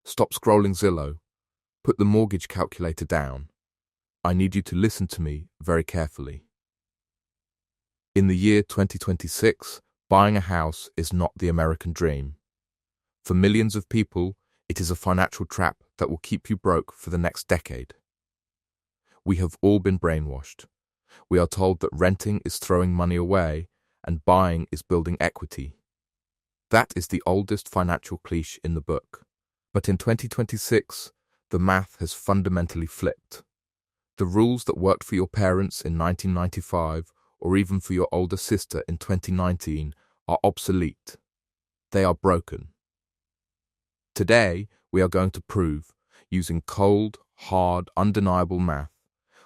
Stop scrolling Zillow. Put the mortgage calculator down. I need you to listen to me very carefully. In the year 2026, buying a house is not the American dream. For millions of people, it is a financial trap that will keep you broke for the next decade. We have all been brainwashed. We are told that renting is throwing money away and buying is building equity. That is the oldest financial cliché in the book. But in 2026, the math has fundamentally flipped. The rules that worked for your parents in 1995 or even for your older sister in 2019 are obsolete. They are broken. Today, we are going to prove, using cold, hard, undeniable math,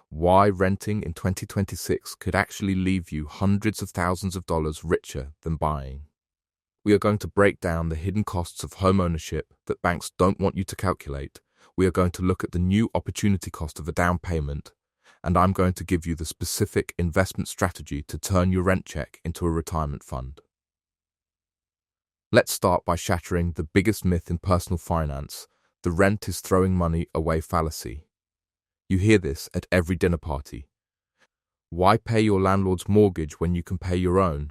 why renting in 2026 could actually leave you hundreds of thousands of dollars richer than buying. We are going to break down the hidden costs of home ownership that banks don't want you to calculate. We are going to look at the new opportunity cost of a down payment, and I'm going to give you the specific investment strategy to turn your rent check into a retirement fund. Let's start by shattering the biggest myth in personal finance, the rent is throwing money away fallacy. You hear this at every dinner party. Why pay your landlord's mortgage when you can pay your own?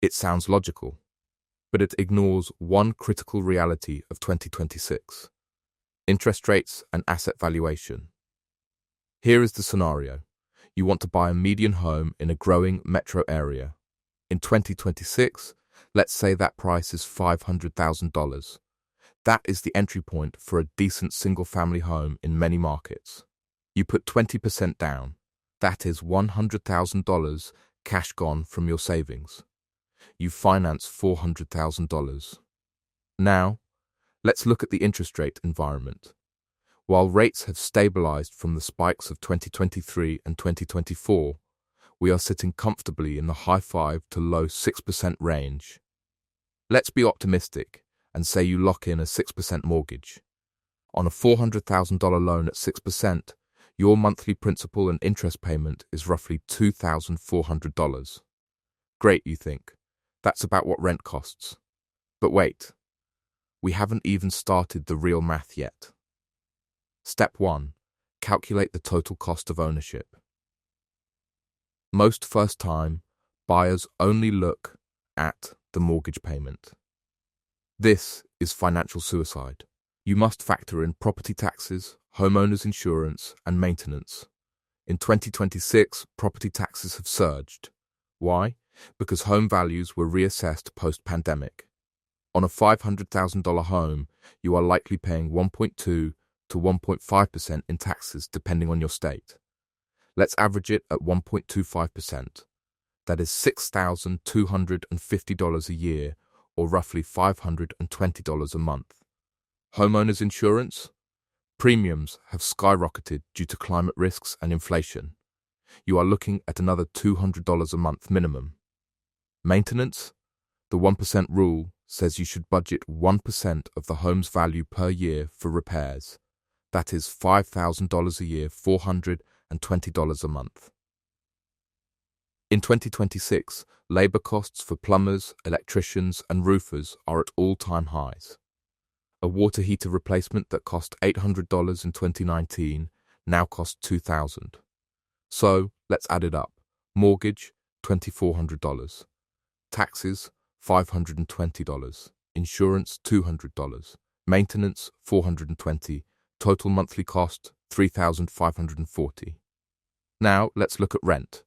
It sounds logical, but it ignores one critical reality of 2026: interest rates and asset valuation. Here is the scenario. You want to buy a median home in a growing metro area. In 2026, let's say that price is $500,000. That is the entry point for a decent single-family home in many markets. You put 20% down. That is $100,000 cash gone from your savings. You finance $400,000. Now, let's look at the interest rate environment. While rates have stabilized from the spikes of 2023 and 2024, we are sitting comfortably in the high 5 to low 6% range. Let's be optimistic and say you lock in a 6% mortgage. On a $400,000 loan at 6%, your monthly principal and interest payment is roughly $2,400. Great, you think. That's about what rent costs. But wait, we haven't even started the real math yet. Step 1. Calculate the total cost of ownership. Most first-time buyers only look at the mortgage payment. This is financial suicide. You must factor in property taxes, homeowners insurance, and maintenance. In 2026, property taxes have surged. Why? Because home values were reassessed post-pandemic. On a $500,000 home, you are likely paying 1.2 to 1.5% in taxes depending on your state. Let's average it at 1.25%. That is $6,250 a year, or roughly $520 a month. Homeowners insurance? Premiums have skyrocketed due to climate risks and inflation. You are looking at another $200 a month minimum. Maintenance? The 1% rule says you should budget 1% of the home's value per year for repairs. That is $5,000 a year, $420 a month. In 2026, labor costs for plumbers, electricians, and roofers are at all-time highs. A water heater replacement that cost $800 in 2019 now costs $2,000. So, let's add it up. Mortgage, $2,400. Taxes, $520. Insurance, $200. Maintenance, $420. Total monthly cost, $3,540. Now, let's look at rent.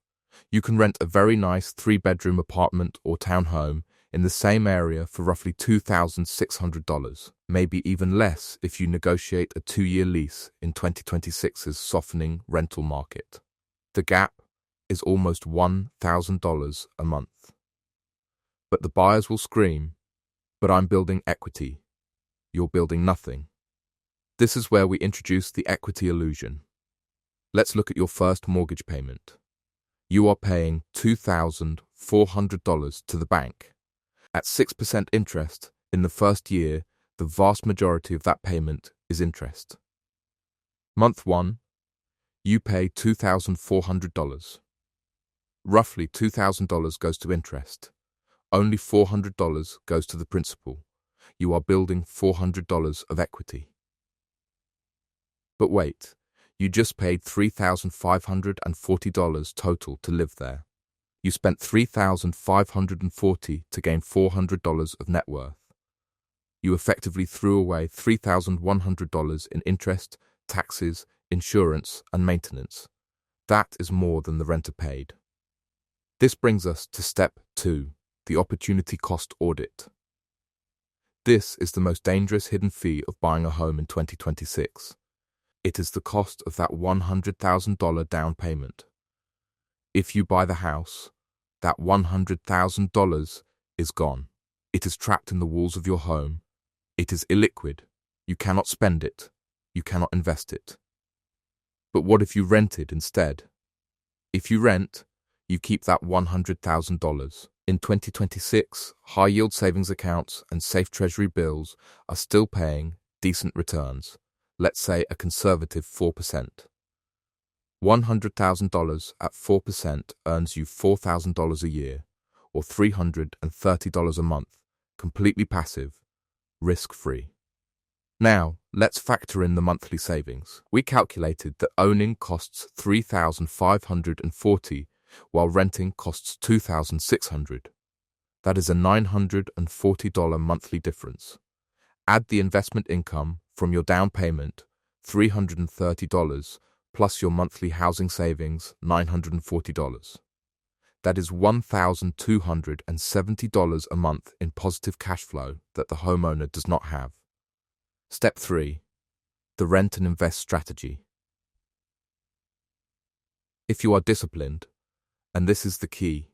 You can rent a very nice 3-bedroom apartment or townhome in the same area for roughly $2,600, maybe even less if you negotiate a 2-year lease in 2026's softening rental market. The gap is almost $1,000 a month. But the buyers will scream, "But I'm building equity." You're building nothing. This is where we introduce the equity illusion. Let's look at your first mortgage payment. You are paying $2,400 to the bank. At 6% interest, in the first year, the vast majority of that payment is interest. Month 1, you pay $2,400. Roughly $2,000 goes to interest. Only $400 goes to the principal. you are building $400 of equity. But wait, you just paid $3,540 total to live there. You spent $3,540 to gain $400 of net worth. You effectively threw away $3,100 in interest, taxes, insurance, and maintenance. That is more than the renter paid. This brings us to step 2, the opportunity cost audit. This is the most dangerous hidden fee of buying a home in 2026. It is the cost of that $100,000 down payment. If you buy the house, that $100,000 is gone. It is trapped in the walls of your home. It is illiquid. You cannot spend it. You cannot invest it. But what if you rented instead? If you rent, you keep that $100,000. In 2026, high-yield savings accounts and safe treasury bills are still paying decent returns. Let's say a conservative 4%. $100,000 at 4% earns you $4,000 a year, or $330 a month, completely passive, risk-free. Now, let's factor in the monthly savings. We calculated that owning costs $3,540, while renting costs $2,600. That is a $940 monthly difference. Add the investment income from your down payment, $330, plus your monthly housing savings, $940. That is $1,270 a month in positive cash flow that the homeowner does not have. Step 3. The rent and invest strategy. If you are disciplined, and this is the key,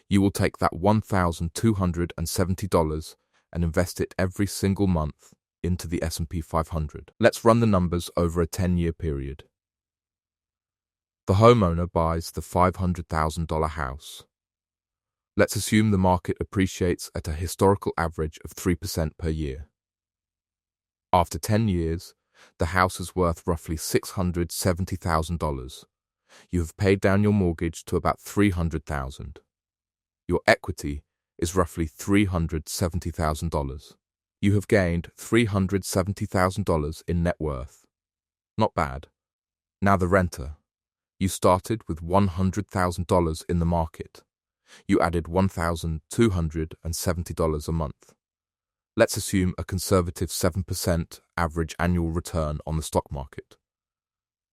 you will take that $1,270 and invest it every single month into the S&P 500. Let's run the numbers over a 10-year period. The homeowner buys the $500,000 house. Let's assume the market appreciates at a historical average of 3% per year. After 10 years, the house is worth roughly $670,000. You have paid down your mortgage to about $300,000. Your equity is roughly $370,000. You have gained $370,000 in net worth. Not bad. Now the renter. You started with $100,000 in the market. You added $1,270 a month. Let's assume a conservative 7% average annual return on the stock market.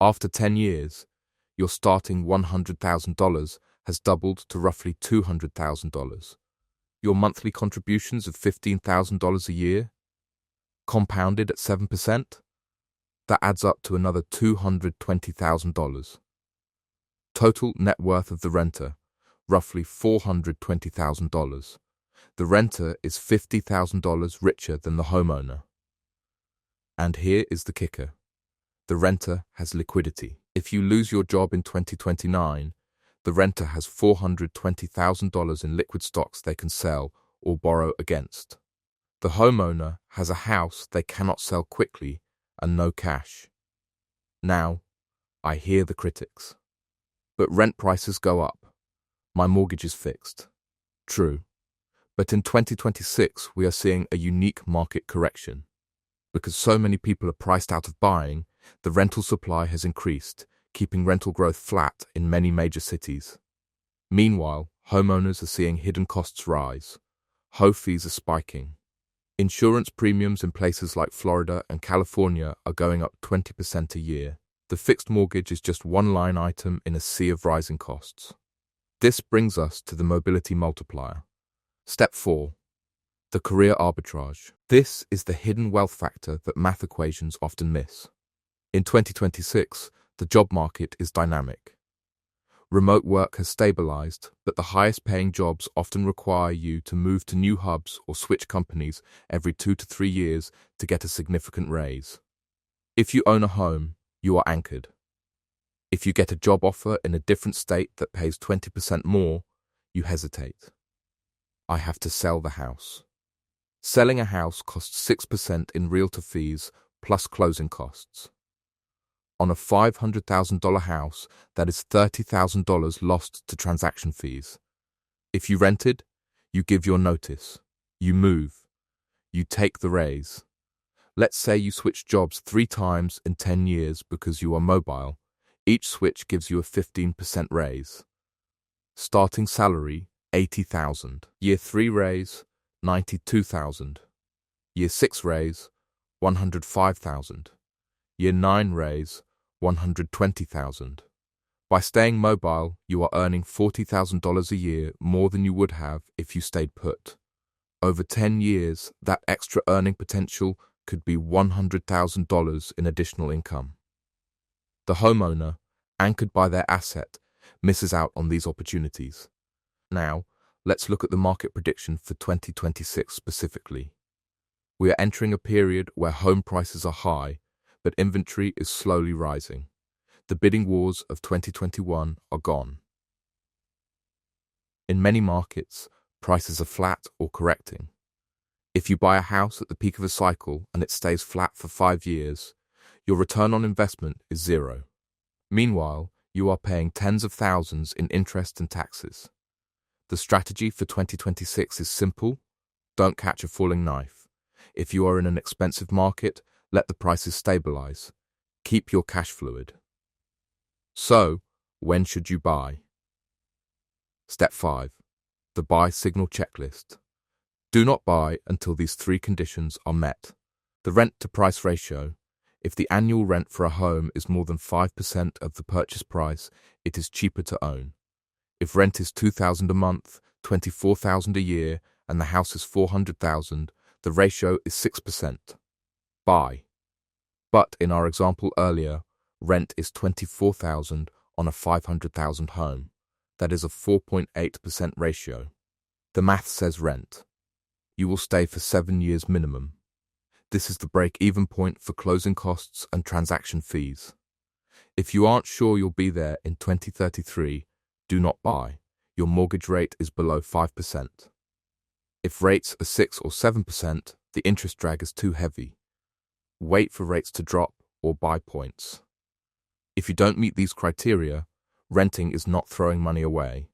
After 10 years, your starting $100,000 has doubled to roughly $200,000. Your monthly contributions of $15,000 a year, compounded at 7%, that adds up to another $220,000. Total net worth of the renter, roughly $420,000. The renter is $50,000 richer than the homeowner. And here is the kicker. The renter has liquidity. If you lose your job in 2029, the renter has $420,000 in liquid stocks they can sell or borrow against. The homeowner has a house they cannot sell quickly and no cash. Now, I hear the critics. But rent prices go up. My mortgage is fixed. True. But in 2026, we are seeing a unique market correction. Because so many people are priced out of buying, the rental supply has increased, keeping rental growth flat in many major cities. Meanwhile, homeowners are seeing hidden costs rise. Home fees are spiking. Insurance premiums in places like Florida and California are going up 20% a year. The fixed mortgage is just one line item in a sea of rising costs. This brings us to the mobility multiplier. Step 4. The career arbitrage. This is the hidden wealth factor that math equations often miss. In 2026, the job market is dynamic. Remote work has stabilized, but the highest paying jobs often require you to move to new hubs or switch companies every 2 to 3 years to get a significant raise. If you own a home, you are anchored. If you get a job offer in a different state that pays 20% more, you hesitate. I have to sell the house. Selling a house costs 6% in realtor fees plus closing costs. On a $500,000 house, that is $30,000 lost to transaction fees. If you rented, you give your notice. You move. You take the raise. Let's say you switch jobs 3 times in 10 years because you are mobile. Each switch gives you a 15% raise. Starting salary, $80,000. Year 3 raise, $92,000. Year 6 raise, $105,000. Year 9 raise, $120,000. By staying mobile, you are earning $40,000 a year more than you would have if you stayed put. Over 10 years, that extra earning potential could be $100,000 in additional income. The homeowner, anchored by their asset, misses out on these opportunities. Now, let's look at the market prediction for 2026 specifically. We are entering a period where home prices are high, but inventory is slowly rising. The bidding wars of 2021 are gone. In many markets, prices are flat or correcting. If you buy a house at the peak of a cycle and it stays flat for 5 years, your return on investment is 0. Meanwhile, you are paying tens of thousands in interest and taxes. The strategy for 2026 is simple: don't catch a falling knife. If you are in an expensive market, let the prices stabilize. Keep your cash fluid. So, when should you buy? Step 5. The buy signal checklist. Do not buy until these 3 conditions are met. The rent-to-price ratio. If the annual rent for a home is more than 5% of the purchase price, it is cheaper to own. If rent is $2,000 a month, $24,000 a year, and the house is $400,000, the ratio is 6%. Buy. But in our example earlier, rent is $24,000 on a $500,000 home. That is a 4.8% ratio. The math says rent. You will stay for 7 years minimum. This is the break-even point for closing costs and transaction fees. If you aren't sure you'll be there in 2033, do not buy. Your mortgage rate is below 5%. If rates are 6 or 7%, the interest drag is too heavy. Wait for rates to drop or buy points. If you don't meet these criteria, renting is not throwing money away.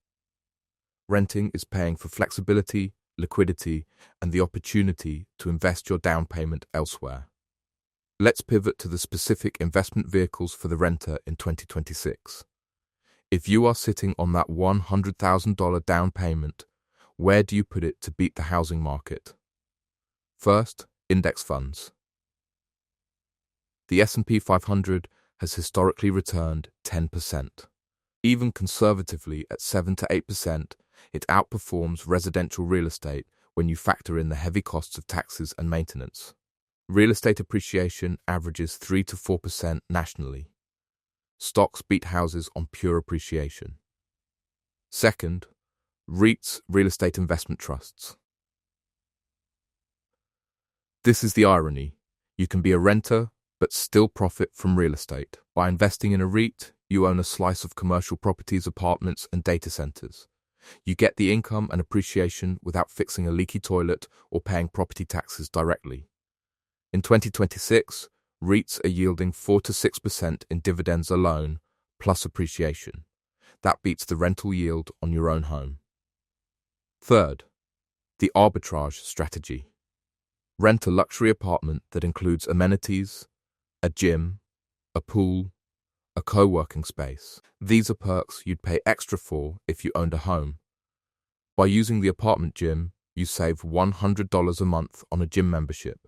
Renting is paying for flexibility, liquidity, and the opportunity to invest your down payment elsewhere. Let's pivot to the specific investment vehicles for the renter in 2026. If you are sitting on that $100,000 down payment, where do you put it to beat the housing market? First, index funds. The S&P 500 has historically returned 10%. Even conservatively at 7 to 8%, it outperforms residential real estate when you factor in the heavy costs of taxes and maintenance. Real estate appreciation averages 3 to 4% nationally. Stocks beat houses on pure appreciation. Second, REITs, real estate investment trusts. This is the irony. You can be a renter, but still profit from real estate. By investing in a REIT, you own a slice of commercial properties, apartments, and data centers. You get the income and appreciation without fixing a leaky toilet or paying property taxes directly. In 2026, REITs are yielding 4 to 6% in dividends alone, plus appreciation. That beats the rental yield on your own home. Third, the arbitrage strategy. Rent a luxury apartment that includes amenities, a gym, a pool, a co-working space. These are perks you'd pay extra for if you owned a home. By using the apartment gym, you save $100 a month on a gym membership.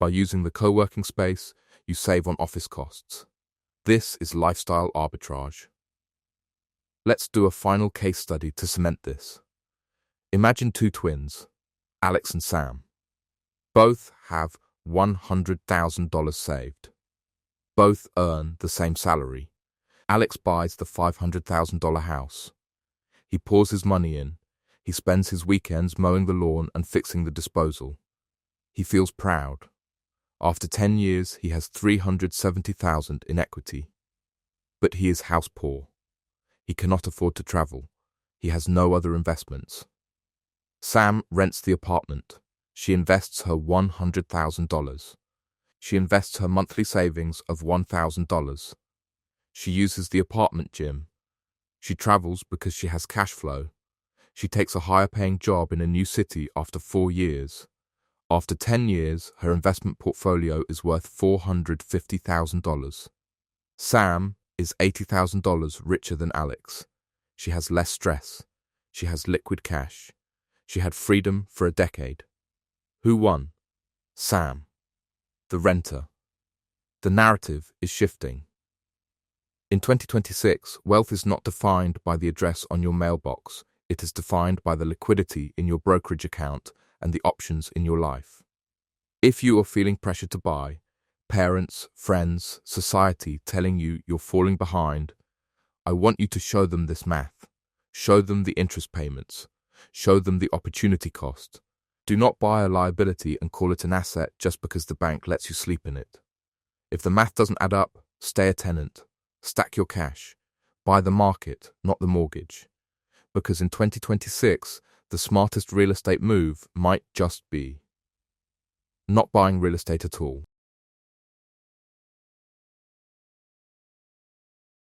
By using the co-working space, you save on office costs. This is lifestyle arbitrage. Let's do a final case study to cement this. Imagine 2 twins, Alex and Sam. Both have $100,000 saved. Both earn the same salary. Alex buys the $500,000 house. He pours his money in. He spends his weekends mowing the lawn and fixing the disposal. He feels proud. After 10 years, he has $370,000 in equity. But he is house poor. He cannot afford to travel. He has no other investments. Sam rents the apartment. She invests her $100,000. She invests her monthly savings of $1,000. She uses the apartment gym. She travels because she has cash flow. She takes a higher paying job in a new city after 4 years. After 10 years, her investment portfolio is worth $450,000. Sam is $80,000 richer than Alex. She has less stress. She has liquid cash. She had freedom for a decade. Who won? Sam. The renter. The narrative is shifting. In 2026, wealth is not defined by the address on your mailbox. It is defined by the liquidity in your brokerage account and the options in your life. If you are feeling pressure to buy, parents, friends, society telling you you're falling behind, I want you to show them this math. Show them the interest payments. Show them the opportunity cost. Do not buy a liability and call it an asset just because the bank lets you sleep in it. If the math doesn't add up, stay a tenant. Stack your cash. Buy the market, not the mortgage. Because in 2026, the smartest real estate move might just be not buying real estate at all.